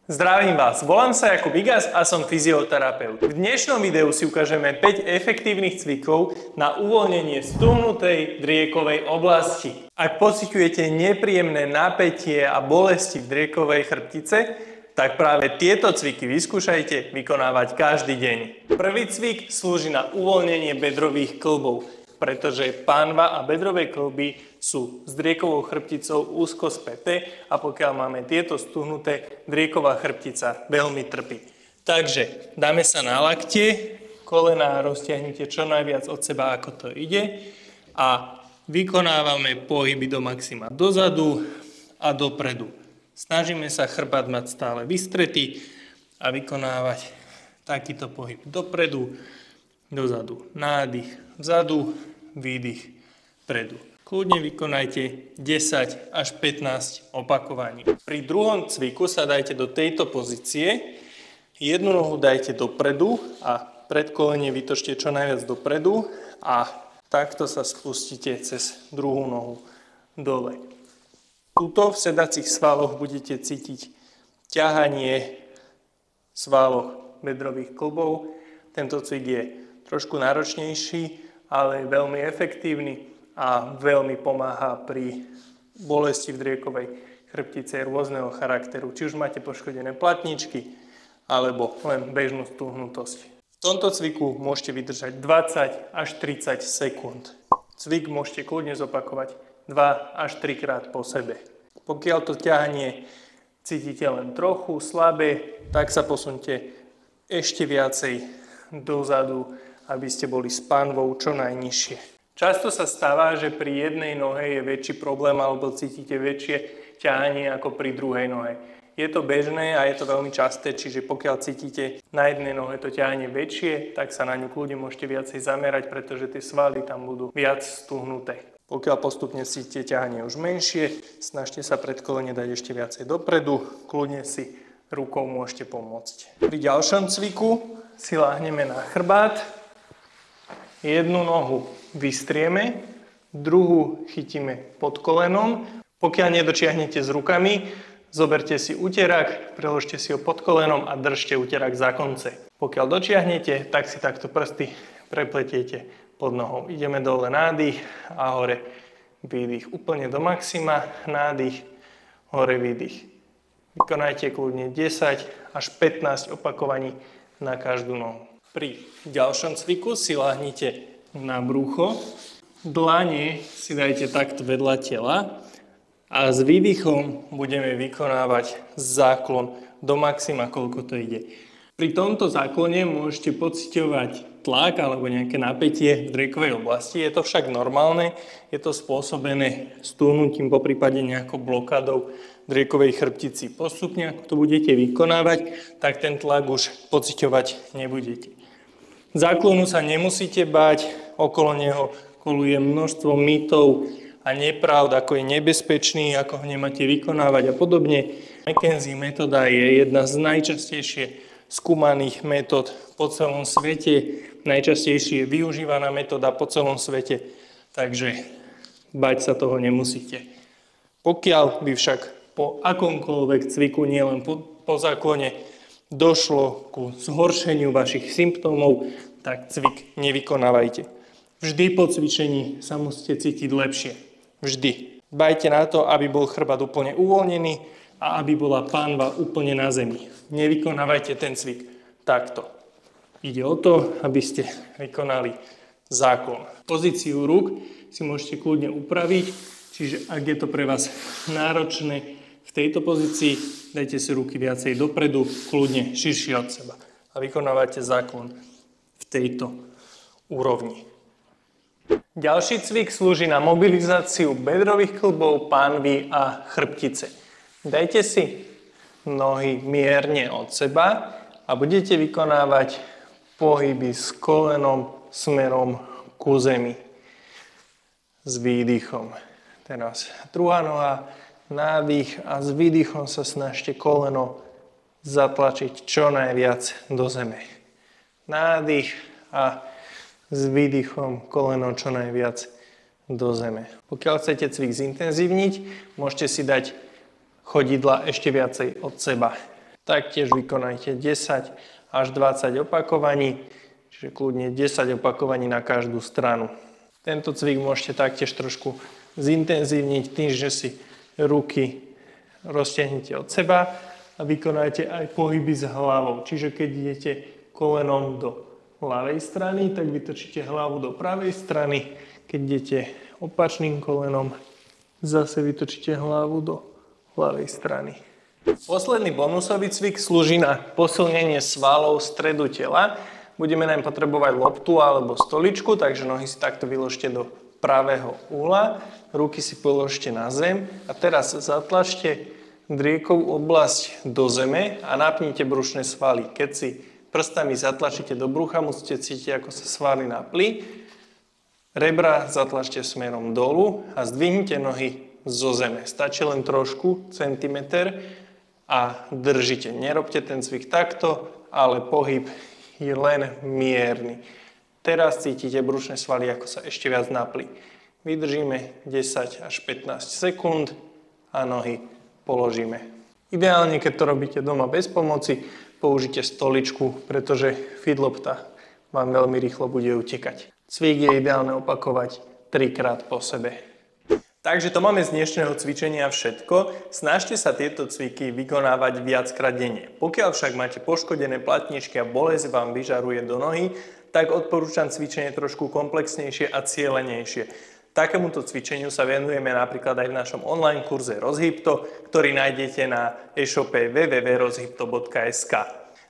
Zdravím vás, volám sa Jakub Igas a som fyzioterapeut. V dnešnom videu si ukážeme 5 efektívnych cvikov na uvoľnenie stuhnutej driekovej oblasti. Ak pociťujete nepríjemné napätie a bolesti v driekovej chrbtice, tak práve tieto cviky vyskúšajte vykonávať každý deň. Prvý cvik slúži na uvoľnenie bedrových kĺbov, pretože pánva a bedrové kĺby sú s driekovou chrbticou úzko späté a pokiaľ máme tieto stuhnuté, drieková chrbtica veľmi trpí. Takže dáme sa na lakte, kolená roztiahnite čo najviac od seba, ako to ide a vykonávame pohyby do maxima dozadu a dopredu. Snažíme sa chrbát mať stále vystretý a vykonávať takýto pohyb dopredu, dozadu, nádych, vzadu, výdych, predu. Kľudne vykonajte 10 až 15 opakovaní. Pri druhom cviku sa dajte do tejto pozície, jednu nohu dajte dopredu a predkolenie vytočte čo najviac dopredu a takto sa spustíte cez druhú nohu dole. Tuto v sedacích svaloch budete cítiť ťahanie svalov bedrových kĺbov. Tento cvik je trošku náročnejší, ale veľmi efektívny a veľmi pomáha pri bolesti v driekovej chrbtice rôzneho charakteru. Či už máte poškodené platničky, alebo len bežnú stuhnutosť. V tomto cviku môžete vydržať 20 až 30 sekúnd. Cvik môžete kľudne zopakovať 2 až 3 krát po sebe. Pokiaľ to ťahanie cítite len trochu slabé, tak sa posunte ešte viacej dozadu, aby ste boli s pánvou čo najnižšie. Často sa stáva, že pri jednej nohe je väčší problém alebo cítite väčšie ťahanie ako pri druhej nohe. Je to bežné a je to veľmi časté, čiže pokiaľ cítite na jednej nohe to ťahanie väčšie, tak sa na ňu kľudne môžete viacej zamerať, pretože tie svaly tam budú viac stuhnuté. Pokiaľ postupne cítite ťahanie už menšie, snažte sa predkolenie dať ešte viacej dopredu, kľudne si rukou môžete pomôcť. Pri ďalšom cviku si láhneme na chrbát, jednu nohu vystrieme, druhú chytíme pod kolenom. Pokiaľ nedočiahnete s rukami, zoberte si uterák, preložte si ho pod kolenom a držte uterák za konce. Pokiaľ dočiahnete, tak si takto prsty prepletiete pod nohou. Ideme dole, nádych a hore výdych. Úplne do maxima, nádych, hore výdych. Vykonajte kľudne 10 až 15 opakovaní na každú nohu. Pri ďalšom cviku si láhnite na brucho, dlane si dajte takto vedľa tela a s výdychom budeme vykonávať záklon do maxima, koľko to ide. Pri tomto záklone môžete pociťovať tlak alebo nejaké napätie v driekovej oblasti, je to však normálne, je to spôsobené stuhnutím, poprípade nejakou blokádou driekovej chrbtici. Postupne, ako to budete vykonávať, tak ten tlak už pociťovať nebudete. Záklonu sa nemusíte báť, okolo neho koluje množstvo mýtov a nepravd, ako je nebezpečný, ako ho nemáte vykonávať a podobne. McKenzie metóda je jedna z najčastejšie skúmaných metód po celom svete, najčastejšie využívaná metóda po celom svete, takže bať sa toho nemusíte. Pokiaľ by však po akomkoľvek cviku, nielen po záklone, došlo ku zhoršeniu vašich symptómov, tak cvik nevykonávajte. Vždy po cvičení sa musíte cítiť lepšie. Vždy. Dbajte na to, aby bol chrbát úplne uvoľnený a aby bola pánva úplne na zemi. Nevykonávajte ten cvik takto. Ide o to, aby ste vykonali záklon. Pozíciu rúk si môžete kľudne upraviť, čiže ak je to pre vás náročné v tejto pozícii, dajte si ruky viacej dopredu, kľudne širšie od seba a vykonávajte záklon v tejto úrovni. Ďalší cvik slúži na mobilizáciu bedrových kĺbov, pánvy a chrbtice. Dajte si nohy mierne od seba a budete vykonávať pohyby s kolenom smerom ku zemi. S výdychom. Teraz druhá noha, nádych a s výdychom sa snažte koleno zatlačiť čo najviac do zeme. Nádych a s výdychom koleno čo najviac do zeme. Pokiaľ chcete cvik zintenzívniť, môžete si dať chodidla ešte viacej od seba. Taktiež vykonajte 10 až 20 opakovaní, čiže kľudne 10 opakovaní na každú stranu. Tento cvik môžete taktiež trošku zintenzívniť tým, že si ruky roztiahnete od seba a vykonajte aj pohyby s hlavou. Čiže keď idete kolenom do ľavej strany, tak vytočíte hlavu do pravej strany. Keď idete opačným kolenom, zase vytočíte hlavu do ľavej strany. Posledný bonusový cvik slúži na posilnenie svalov stredu tela. Budeme naň potrebovať loptu alebo stoličku, takže nohy si takto vyložte do pravého uhla, ruky si položte na zem a teraz zatlačte driekovú oblasť do zeme a napnite brušné svaly. Keď si prstami zatlačíte do brucha, musíte cítiť, ako sa svaly napli. Rebra zatlačte smerom dolu a zdvihnite nohy zo zeme. Stačí len trošku, centimeter, a držite. Nerobte ten cvik takto, ale pohyb je len mierny. Teraz cítite brušné svaly, ako sa ešte viac napli. Vydržíme 10 až 15 sekúnd a nohy položíme. Ideálne, keď to robíte doma bez pomoci, použite stoličku, pretože feedlopta vám veľmi rýchlo bude utekať. Cvik je ideálne opakovať 3 krát po sebe. Takže to máme z dnešného cvičenia všetko. Snažte sa tieto cviky vykonávať viackrát denne. Pokiaľ však máte poškodené platničky a bolesť vám vyžaruje do nohy, tak odporúčam cvičenie trošku komplexnejšie a cielenejšie. Takémuto cvičeniu sa venujeme napríklad aj v našom online kurze Rozhybto, ktorý nájdete na e-shope www.rozhybto.sk.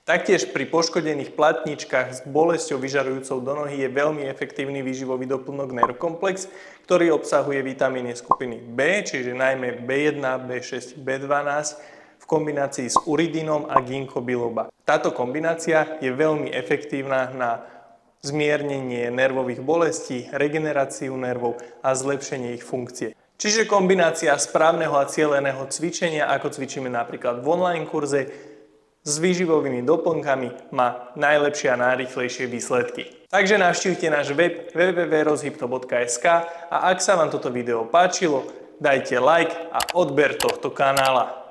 Taktiež pri poškodených platničkách s bolesťou vyžarujúcou do nohy je veľmi efektívny výživový doplnok Nervkomplex, ktorý obsahuje vitamíny skupiny B, čiže najmä B1, B6, B12 v kombinácii s uridinom a ginkgo biloba. Táto kombinácia je veľmi efektívna na zmiernenie nervových bolestí, regeneráciu nervov a zlepšenie ich funkcie. Čiže kombinácia správneho a cieleného cvičenia, ako cvičíme napríklad v online kurze, s výživovými doplnkami má najlepšie a najrýchlejšie výsledky. Takže navštívte náš web www.rozhybto.sk a ak sa vám toto video páčilo, dajte like a odber tohto kanála.